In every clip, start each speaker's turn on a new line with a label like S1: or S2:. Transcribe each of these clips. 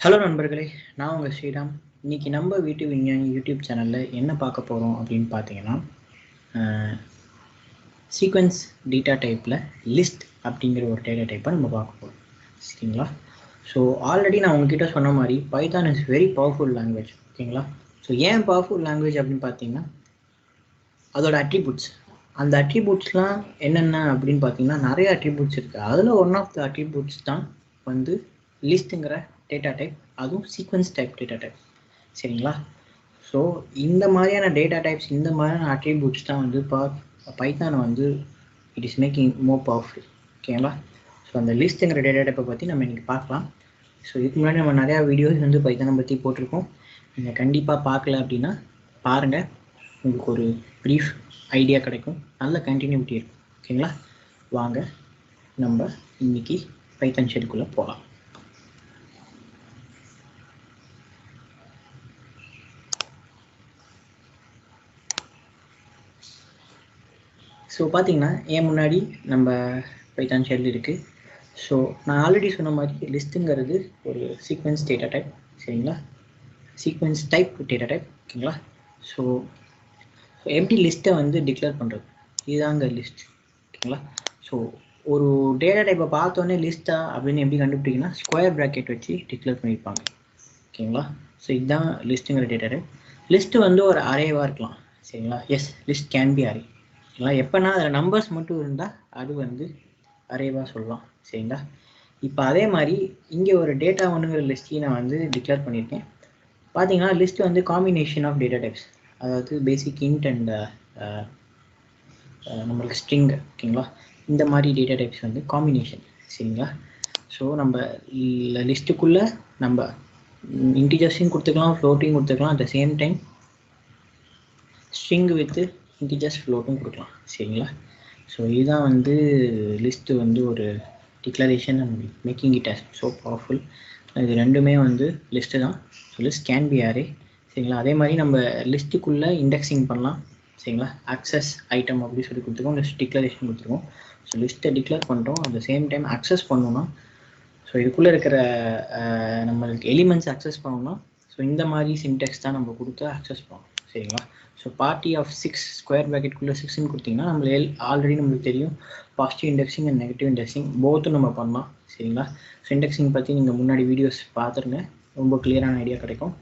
S1: Hello நண்பர்களே, நான் உங்கள் ஸ்ரீராம். இன்றைக்கி நம்ம வீட்டு விஞ்ஞானி யூடியூப் சேனலில் என்ன பார்க்க போகிறோம் அப்படின்னு பார்த்தீங்கன்னா, சீக்வன்ஸ் டேட்டா டைப்பில் லிஸ்ட் அப்படிங்கிற ஒரு டேட்டா டைப்பை நம்ம பார்க்க போகிறோம். சரிங்களா? ஸோ ஆல்ரெடி நான் உங்ககிட்ட சொன்ன மாதிரி Python is very powerful language. ஓகேங்களா? ஸோ ஏன் பவர்ஃபுல் லாங்குவேஜ் அப்படின்னு பார்த்தீங்கன்னா, அதோட அட்ரிபியூட்ஸ், அந்த அட்ரிபியூட்ஸ்லாம் என்னென்ன அப்படின்னு பார்த்தீங்கன்னா நிறைய அட்ரிபியூட்ஸ் இருக்குது. அதில் ஒன் ஆஃப் த அட்ரிபியூட்ஸ் தான் வந்து லிஸ்ட்டுங்கிற டேட்டா டைப், அதுவும் சீக்வன்ஸ் டைப் டேட்டா டைப். சரிங்களா? ஸோ இந்த மாதிரியான டேட்டா டைப்ஸ், இந்த மாதிரியான அட்ரிபியூட்ஸ் தான் வந்து பைத்தானை வந்து it is making more powerful. ஓகேங்களா? ஸோ அந்த லிஸ்ட்டுங்கிற டேட்டா டைப்பை பற்றி நம்ம இன்றைக்கி பார்க்கலாம். ஸோ இதுக்கு முன்னாடி நம்ம நிறையா வீடியோஸ் வந்து பைத்தானை பற்றி போட்டிருக்கோம். நீங்கள் கண்டிப்பாக பார்க்கல அப்படின்னா பாருங்கள், உங்களுக்கு ஒரு ப்ரீஃப் ஐடியா கிடைக்கும், நல்ல கண்டினியூட்டி இருக்கும். ஓகேங்களா? வாங்க நம்ம இன்னைக்கு பைத்தான் ஷெல்குள்ளே போகலாம். ஸோ பார்த்தீங்கன்னா என் முன்னாடி நம்ம பைத்தான் ஷெல் இருக்குது. ஸோ நான் ஆல்ரெடி சொன்ன மாதிரி லிஸ்ட்டுங்கிறது ஒரு சீக்வன்ஸ் டேட்டா டைப். சரிங்களா? Sequence type data type. ஓகேங்களா? ஸோ எப்படி லிஸ்ட்டை வந்து டிக்ளேர் பண்ணுறது, இதுதாங்க லிஸ்ட். ஓகேங்களா? ஸோ ஒரு டேட்டா டைப்பை பார்த்தோன்னே லிஸ்ட்டா அப்படின்னு எப்படி கண்டுபிடிங்கன்னா, ஸ்கொயர் ப்ராக்கெட் வச்சு டிக்ளேர் பண்ணியிருப்பாங்க. ஓகேங்களா? ஸோ இதுதான் லிஸ்ட்டுங்கிற டேட்டா டைப். லிஸ்ட்டு வந்து ஒரு அரேவாக இருக்கலாம். சரிங்களா? Yes, list can be array. சரிங்களா? எப்போனா அதில் நம்பர்ஸ் மட்டும் இருந்தால் அது வந்து அரேவாக சொல்லலாம். சரிங்களா? இப்போ அதே மாதிரி இங்கே ஒரு டேட்டா ஒன்றுங்கிற லிஸ்ட்டையும் நான் வந்து டிக்ளேர் பண்ணியிருக்கேன். பார்த்தீங்கன்னா லிஸ்ட் வந்து காம்பினேஷன் ஆஃப் டேட்டா டைப்ஸ், அதாவது பேசிக் இன்ட் அண்ட் நம்மளுக்கு ஸ்ட்ரிங். ஓகேங்களா? இந்த மாதிரி டேட்டா டைப்ஸ் வந்து காம்பினேஷன். சரிங்களா? ஸோ நம்ம லிஸ்ட்டுக்குள்ளே நம்ம இன்டிஜர்ஸையும் கொடுத்துக்கலாம், ஃப்ளோட்டையும் கொடுத்துக்கலாம், at the same time string with integers ஃப்ளோட்டும் கொடுக்கலாம். சரிங்களா? ஸோ இதுதான் வந்து லிஸ்ட்டு வந்து ஒரு declaration and making it as so powerful. இது ரெண்டுமே வந்து லிஸ்ட்டு தான். So list can be array. சரிங்களா? அதே மாதிரி நம்ம லிஸ்ட்டுக்குள்ளே இண்டெக்ஸிங் பண்ணலாம். சரிங்களா? ஆக்சஸ் ஐட்டம் அப்படி சொல்லி கொடுத்துருக்கோம், லிஸ்ட் டிக்ளரேஷன் கொடுத்துருக்கோம். ஸோ லிஸ்ட்டை டிக்ளேர் பண்ணுறோம், at the same time access பண்ணோன்னா, ஸோ இதுக்குள்ளே இருக்கிற நம்மளுக்கு எலிமெண்ட்ஸ் அக்சஸ் பண்ணோம்னா, ஸோ இந்த மாதிரி சின்டெக்ஸ் தான் நம்ம கொடுத்து அக்சஸ் பண்ணோம். சரிங்களா? ஸோ பார்ட்டி ஆஃப் 6 ஸ்கொயர் ப்ராக்கெட்குள்ளே 6ன்னு கொடுத்தீங்கன்னா நம்மள ஆல்ரெடி நம்மளுக்கு தெரியும் positive indexing and negative indexing போத்தும் நம்ம பண்ணலாம். சரிங்களா? ஸோ இண்டெக்ஸிங் பற்றி நீங்கள் முன்னாடி வீடியோஸ் பார்த்துருங்க, ரொம்ப கிளியரான ஐடியா கிடைக்கும்.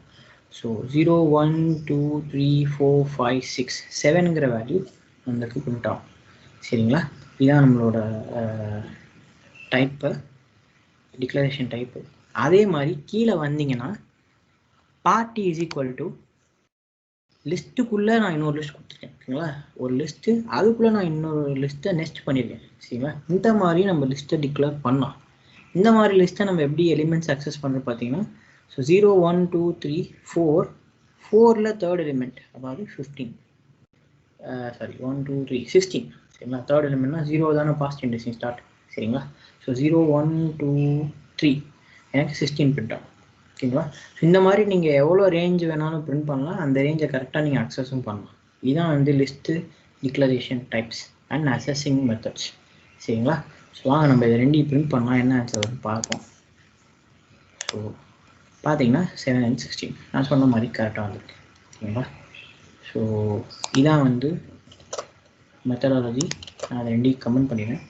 S1: ஸோ 0 1 2 3 4 5 6 7ங்கிற வேல்யூ நம்மளுக்கு பிரிண்ட் ஆகும். சரிங்களா? இதுதான் நம்மளோட டைப்பு, டிக்ளரேஷன் டைப்பு. அதே மாதிரி கீழே வந்தீங்கன்னா பார்ட்டி இஸ் ஈக்குவல் டு லிஸ்ட்டுக்குள்ளே நான் இன்னொரு லிஸ்ட் கொடுத்துருக்கேன். ஓகேங்களா? ஒரு லிஸ்ட்டு, அதுக்குள்ளே நான் இன்னொரு லிஸ்ட்டை நெஸ்ட் பண்ணியிருக்கேன். சரிங்களா? இந்த மாதிரி நம்ம லிஸ்ட்டை டிக்ளேர் பண்ணலாம். இந்த மாதிரி லிஸ்ட்டை நம்ம எப்படி எலிமெண்ட்ஸ் அக்சஸ் பண்ணுறது பார்த்தீங்கன்னா, ஸோ 0 1 2 3 4 4ல் தேர்ட் எலிமெண்ட், அதாவது 15, சாரி 1 2 3 16. சரிங்களா? தேர்ட் எலிமெண்ட்னா 0 தானே பாசிட்டிவ் இண்டெக்ஸிங் ஸ்டார்ட். சரிங்களா? ஸோ 0 1 2 3 எனக்கு 16 பிரிண்ட் ஆகும். ஓகேங்களா? ஸோ இந்த மாதிரி நீங்கள் எவ்வளோ ரேஞ்ச் வேணாலும் பிரிண்ட் பண்ணலாம், அந்த ரேஞ்சை கரெக்டாக நீங்கள் அக்சஸும் பண்ணலாம். இதுதான் வந்து list declaration types and assessing methods. சரிங்களா? ஸோ வாங்க நம்ம இதை ரெண்டையும் பிரிண்ட் பண்ணலாம், என்ன ஆன்சர் பார்ப்போம். ஸோ பார்த்தீங்கன்னா 7 and 16 நான் சொன்ன மாதிரி கரெக்டாக வந்துருக்கு. ஓகேங்களா? ஸோ இதான் வந்து மெத்தடாலஜி, நான் அதை ரெண்டையும் கமெண்ட் பண்ணிடுறேன்.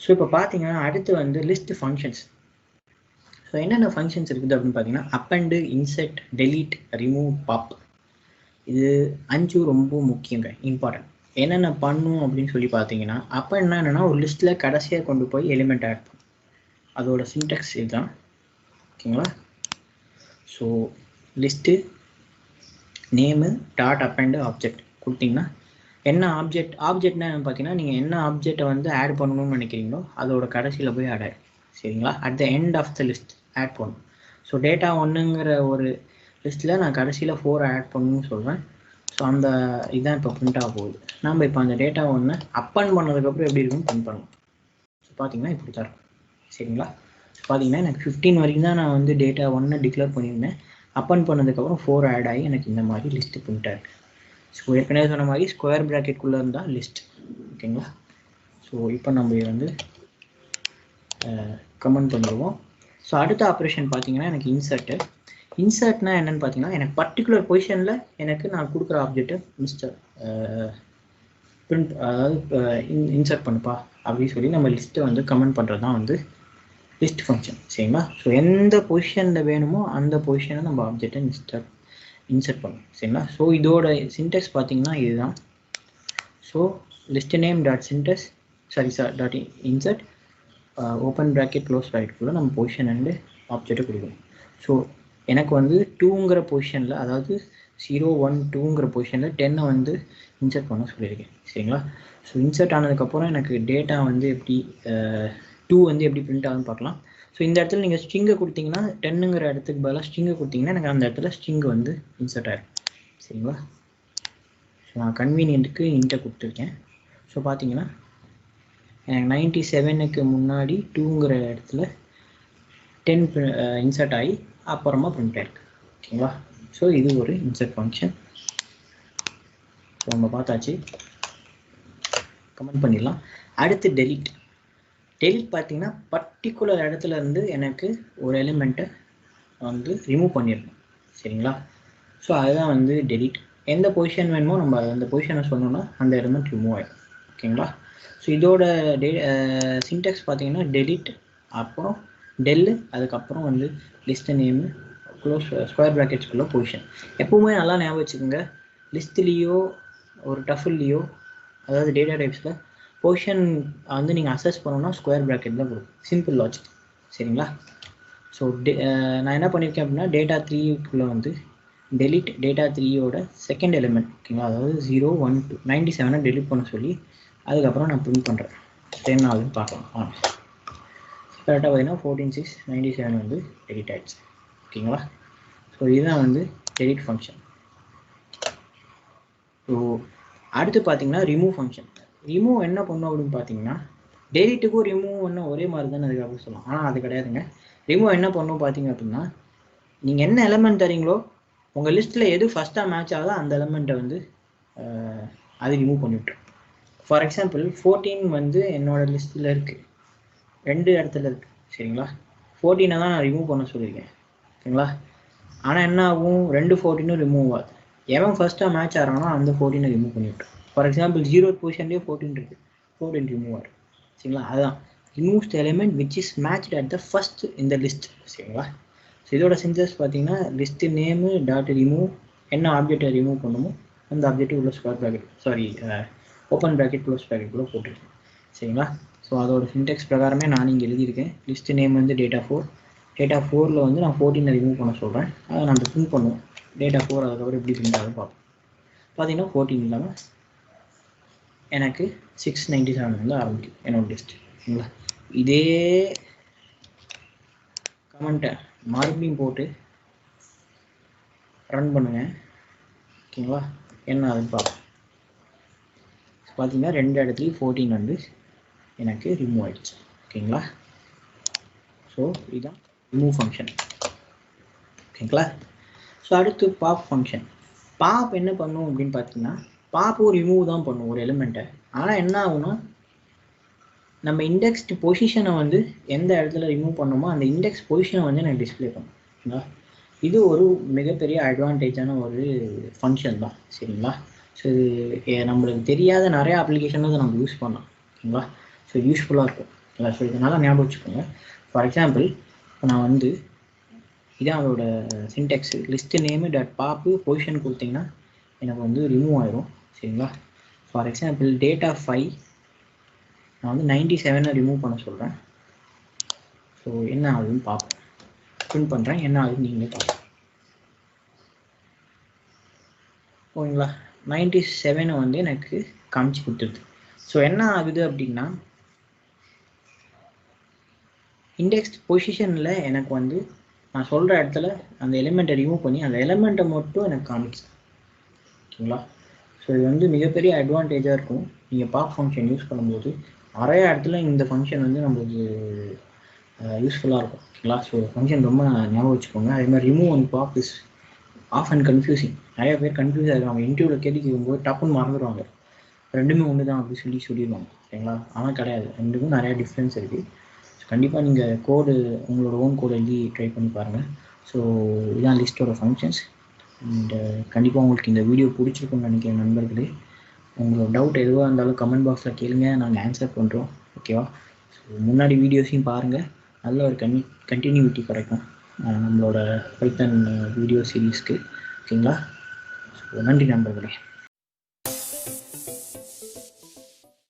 S1: ஸோ இப்போ பார்த்தீங்கன்னா அடுத்து வந்து லிஸ்ட் ஃபங்க்ஷன்ஸ். ஸோ என்னென்ன ஃபங்க்ஷன்ஸ் இருக்குது அப்படின்னு பார்த்தீங்கன்னா, அப்பண்டு, இன்செர்ட், டெலீட், ரிமூவ், பாப். இது 5 ரொம்ப முக்கியங்க, இம்பார்ட்டன்ட். என்னென்ன பண்ணும் அப்படின்னு சொல்லி பார்த்தீங்கன்னா, அப்பன்னா என்னென்னா ஒரு லிஸ்ட்டில் கடைசியாக கொண்டு போய் எலிமெண்ட் ஆட் பண்ணும். அதோட சின்டெக்ஸ் இதுதான். ஓகேங்களா? So list name dot append object கொடுத்தீங்கன்னா, என்ன ஆப்ஜெக்ட்னா என்ன பார்த்தீங்கன்னா, நீங்கள் என்ன ஆப்ஜெக்டை வந்து ஆட் பண்ணணும்னு நினைக்கிறீங்களோ அதோட கடைசியில் போய் ஆட் ஆகிடும். சரிங்களா? At the end of the list add பண்ணணும். ஸோ டேட்டா ஒன்றுங்கிற ஒரு லிஸ்ட்டில் நான் கடைசியில் 4 ஆட் பண்ணணும்னு சொல்கிறேன். ஸோ அந்த இதுதான் இப்போ பிரிண்ட் ஆக போகுது. நம்ம இப்போ அந்த டேட்டா ஒன்று அப்பன் பண்ணதுக்கப்புறம் எப்படி இருக்குன்னு பிரிண்ட் பண்ணணும். ஸோ பார்த்தீங்கன்னா இப்படி தான் இருக்கும். சரிங்களா? ஸோ பார்த்தீங்கன்னா எனக்கு 15 வரைக்கும் தான் நான் வந்து டேட்டா ஒன்று டிக்ளேர் பண்ணியிருந்தேன். அப்பன் பண்ணதுக்கப்புறம் 4 ஆட் ஆகி எனக்கு இந்த மாதிரி லிஸ்ட்டு பிரிண்ட் ஆகிருக்கு. ஸோ ஏற்கனவே சொன்ன மாதிரி ஸ்கொயர் ப்ராக்கெட்குள்ளே இருந்தால் லிஸ்ட். ஓகேங்களா? ஸோ இப்போ நம்ம இதை வந்து கமெண்ட் பண்ணிடுவோம். ஸோ அடுத்த ஆப்ரேஷன் பார்த்தீங்கன்னா எனக்கு இன்சர்ட்னா என்னன்னு பார்த்தீங்கன்னா எனக்கு பர்டிகுலர் பொசிஷனில் எனக்கு நான் கொடுக்குற ஆப்ஜெக்ட்டை பிரிண்ட் அதாவது இன்சர்ட் பண்ணுப்பா அப்படின்னு சொல்லி நம்ம லிஸ்ட்டை வந்து கமெண்ட் பண்ணுறது தான் வந்து லிஸ்ட் ஃபங்க்ஷன் சரிங்களா. ஸோ எந்த பொசிஷனில் வேணுமோ அந்த பொசிஷனை நம்ம ஆப்ஜெக்டை இன்சர்ட் பண்ணணும் சரிங்களா. ஸோ இதோட சின்டெக்ஸ் பார்த்தீங்கன்னா இதுதான். So list name dot syntax dot insert open bracket close ப்ராக்கெட்டுக்குள்ளே நம்ம பொசிஷன் அண்டு ஆப்ஜெக்டை கொடுக்கணும். ஸோ எனக்கு வந்து 2ங்கிற பொசிஷனில் அதாவது 0 1 2ங்கிற பொசிஷனில் 10 வந்து இன்சர்ட் பண்ண சொல்லியிருக்கேன் சரிங்களா. ஸோ இன்சர்ட் ஆனதுக்கப்புறம் எனக்கு டேட்டா வந்து எப்படி 2 வந்து எப்படி பிரிண்ட் ஆகுதுன்னு பார்க்கலாம். ஸோ இந்த இடத்துல நீங்கள் ஸ்ட்ரிங்கை கொடுத்தீங்கன்னா 10ங்கிற இடத்துக்கு பதிலாக ஸ்ட்ரிங்கை கொடுத்தீங்கன்னா எனக்கு அந்த இடத்துல ஸ்ட்ரிங் வந்து இன்சர்ட் ஆகிடும் சரிங்களா. ஸோ நான் கன்வீனியன்ட்டுக்கு இன்ட்டை கொடுத்துருக்கேன். ஸோ பார்த்தீங்கன்னா எனக்கு 97க்கு முன்னாடி 2ங்கிற இடத்துல 10 இன்சர்ட் ஆகி அப்புறமா பிரிண்ட் ஆயிருக்கு ஓகேங்களா. ஸோ இது ஒரு இன்சர்ட் ஃபங்க்ஷன். ஸோ நம்ம பார்த்தாச்சு, கமெண்ட் பண்ணிடலாம். அடுத்து டெலிட் பார்த்தீங்கன்னா பர்டிகுலர் இடத்துல இருந்து எனக்கு ஒரு எலிமெண்ட்டை வந்து ரிமூவ் பண்ணிடணும் சரிங்களா. ஸோ அதுதான் வந்து டெலிட். எந்த பொசிஷன் வேணுமோ நம்ம அந்த பொசிஷனை சொன்னோன்னா அந்த எலிமெண்ட் ரிமூவ் ஆகிடும் ஓகேங்களா. ஸோ இதோட சின்டெக்ஸ் பார்த்தீங்கன்னா டெலிட் அப்புறம் டெல்லு அதுக்கப்புறம் வந்து லிஸ்ட் நேமு க்ளோஸ் ஸ்கொயர் ப்ராக்கெட்ஸ்குள்ள பொசிஷன். எப்பவுமே நல்லா ஞாபகம் வச்சுக்கோங்க, லிஸ்ட்லேயோ ஒரு டஃபில்லையோ அதாவது டேட்டா டைப்ஸில் பொசிஷன் வந்து நீங்கள் அசஸ் பண்ணணும்னா ஸ்கொயர் ப்ராக்கெட் தான் கொடுக்கும். சிம்பிள் லாஜிக் சரிங்களா. ஸோ நான் என்ன பண்ணியிருக்கேன் அப்படின்னா டேட்டா 3க்குள்ளே வந்து டெலிட் டேட்டா 3யோட செகண்ட் எலிமெண்ட் ஓகேங்களா, அதாவது 0 1 2 97 டெலிட் பண்ண சொல்லி அதுக்கப்புறம் நான் பிரிண்ட் பண்ணுறேன். என்ன ஆகுதுன்னு பார்க்கலாம். கரெக்டாக பார்த்தீங்கன்னா 14 6 97 வந்து டெலிட் ஆகிடுச்சு ஓகேங்களா. ஸோ இதுதான் வந்து டெலிட் ஃபங்க்ஷன். ஸோ அடுத்து பார்த்தீங்கன்னா ரிமூவ் ஃபங்க்ஷன். ரிமூவ் என்ன பண்ணும் அப்படின்னு பார்த்தீங்கன்னா டெலிட்டுக்கும் ரிமூவ் பண்ண ஒரே மாதிரி தானே அதுக்காக சொல்லலாம், ஆனால் அது கிடையாதுங்க. ரிமூவ் என்ன பண்ணும் பார்த்தீங்க அப்படின்னா நீங்கள் என்ன எலமெண்ட் தரீங்களோ உங்கள் லிஸ்ட்டில் எது ஃபஸ்ட்டாக மேட்ச் ஆகுதோ அந்த எலமெண்ட்டை வந்து அது ரிமூவ் பண்ணிவிட்டுரும். ஃபார் எக்ஸாம்பிள் 14 வந்து என்னோடய லிஸ்ட்டில் இருக்குது, 2 இடத்துல இருக்குது சரிங்களா. 14 தான் நான் ரிமூவ் பண்ண சொல்லியிருக்கேன் ஓகேங்களா. ஆனால் என்ன ஆகும், 2 14 ரிமூவ் ஆகுது. எவன் ஃபஸ்ட்டாக மேட்ச் ஆகிறானோ அந்த 14 ரிமூவ் பண்ணிவிட்டோம். ஃபார் எக்ஸாம்பிள் 0 பொசிஷன்லேயே 14 இருக்குது, 14 ரிமூவ் ஆகும் சரிங்களா. அதுதான் removes the element which is matched at the first இந்த லிஸ்ட் சரிங்களா. ஸோ இதோட சின்டெக்ஸ் பார்த்தீங்கன்னா லிஸ்ட் நேமு டாட் ரிமூவ் என்ன ஆப்ஜெக்டை ரிமூவ் பண்ணுமோ அந்த ஆப்ஜெக்ட் உள்ள square bracket open bracket close ப்ராக்கெட்டுக்குள்ளே போட்டிருக்கேன் சரிங்களா. ஸோ அதோட சின்டெக்ஸ் பிரகாரமே நான் இங்கே எழுதியிருக்கேன். லிஸ்ட் நேம் வந்து டேட்டா 4ல் வந்து நான் 14 ரிமூவ் பண்ண சொல்கிறேன். அதை நம்ம பிரிண்ட் பண்ணுவோம். டேட்டா 4 அதுக்கப்புறம் எப்படி பிரிண்ட் ஆகுது பார்ப்போம். பார்த்தீங்கன்னா 14 இல்லாமல் எனக்கு 697 வந்து ஆரம்பிக்கும் என்னோட லிஸ்ட் சரிங்களா. இதே கமெண்ட்டை மறுபடியும் போட்டு ரன் பண்ணுங்க ஓகேங்களா. என்ன அதுன்னு பார்ப்போம். பார்த்தீங்கன்னா 2 இடத்துலையும் 14 வந்து எனக்கு ரிமூவ் ஆகிடுச்சு ஓகேங்களா. ஸோ இதுதான் ரிமூவ் ஃபங்க்ஷன் ஓகேங்களா. ஸோ அடுத்து பாப் ஃபங்க்ஷன். பாப் என்ன பண்ணும் அப்படின்னு பார்த்தீங்கன்னா பாப்பும் ரிமூவ் தான் பண்ணும் ஒரு எலிமெண்ட்டை. ஆனால் என்ன ஆகும்னா நம்ம இண்டெக்ஸ்டு பொசிஷனை வந்து எந்த இடத்துல ரிமூவ் பண்ணோமோ அந்த இண்டெக்ஸ் பொசிஷனை வந்து எனக்கு டிஸ்பிளே பண்ணும் ஓகேங்களா. இது ஒரு மிகப்பெரிய அட்வான்டேஜான ஒரு ஃபங்க்ஷன் தான் சரிங்களா. ஸோ இது நம்மளுக்கு தெரியாத நிறைய அப்ளிகேஷன் அதை நம்ம யூஸ் பண்ணலாம் ஓகேங்களா. ஸோ யூஸ்ஃபுல்லாக இருக்கும் இல்லை. ஸோ இதனால் ஞாபகம் வச்சுக்கோங்க. ஃபார் எக்ஸாம்பிள் இப்போ நான் வந்து இதான் அதோட சின்டெக்ஸு லிஸ்ட்டு நேமு டாட் பாப்பு பொசிஷன் கொடுத்தீங்கன்னா எனக்கு வந்து ரிமூவ் ஆயிரும் சரிங்களா. ஃபார் எக்ஸாம்பிள் டேட்டா 5 நான் வந்து 97 ரிமூவ் பண்ண சொல்கிறேன். ஸோ என்ன ஆகுதுன்னு பார்ப்போம். பிரிண்ட் பண்ணுறேன், என்ன ஆகுதுன்னு நீங்களே பார்ப்போம் ஓகேங்களா. 97 வந்து எனக்கு காமிச்சு கொடுத்துருது. ஸோ என்ன ஆகுது அப்படின்னா இண்டெக்ஸ் பொசிஷனில் எனக்கு வந்து நான் சொல்கிற இடத்துல அந்த எலிமெண்ட்டை ரிமூவ் பண்ணி அந்த எலிமெண்ட்டை மட்டும் எனக்கு காமிச்சு ஓகேங்களா. ஸோ இது வந்து மிகப்பெரிய அட்வான்டேஜாக இருக்கும். நீங்கள் பாப் ஃபங்க்ஷன் யூஸ் பண்ணும்போது நிறைய இடத்துல இந்த ஃபங்க்ஷன் வந்து நம்மளுக்கு யூஸ்ஃபுல்லாக இருக்கும் ஓகேங்களா. ஸோ ஃபங்க்ஷன் ரொம்ப ஞாபகம் வச்சுக்கோங்க. அதே மாதிரி remove and pop is of and confusing. நிறைய பேர் கன்ஃபியூஸ் ஆகிருவாங்க. இன்டர்வியூவில் கேள்வி கேட்கும்போது டப்புன்னு மறந்துடுவாங்க. ரெண்டுமே ஒன்று தான் அப்படி சொல்லிடுவாங்க ஓகேங்களா. ஆனால் கிடையாது, ரெண்டுக்கும் நிறையா டிஃப்ரென்ஸ் இருக்குது. ஸோ கண்டிப்பாக நீங்கள் கோடு உங்களோட ஓன் கோடு எழுதி ட்ரை பண்ணி பாருங்கள். ஸோ இதுதான் லிஸ்ட்டோட ஃபங்க்ஷன்ஸ். அண்டு கண்டிப்பாக உங்களுக்கு இந்த வீடியோ பிடிச்சிருக்குன்னு நினைக்கிறேன் நண்பர்களே. உங்களோட டவுட் எதுவாக இருந்தாலும் கமெண்ட் பாக்ஸில் கேளுங்க, நாங்கள் ஆன்சர் பண்ணுறோம். ஓகேவா? ஸோ முன்னாடி வீடியோஸையும் பாருங்கள், நல்ல ஒரு கண்டினியூட்டி கிடைக்கும் நம்மளோட பைத்தன் வீடியோ சீரீஸ்க்கு. ஓகேங்களா? ஸோ நன்றி நண்பர்களே.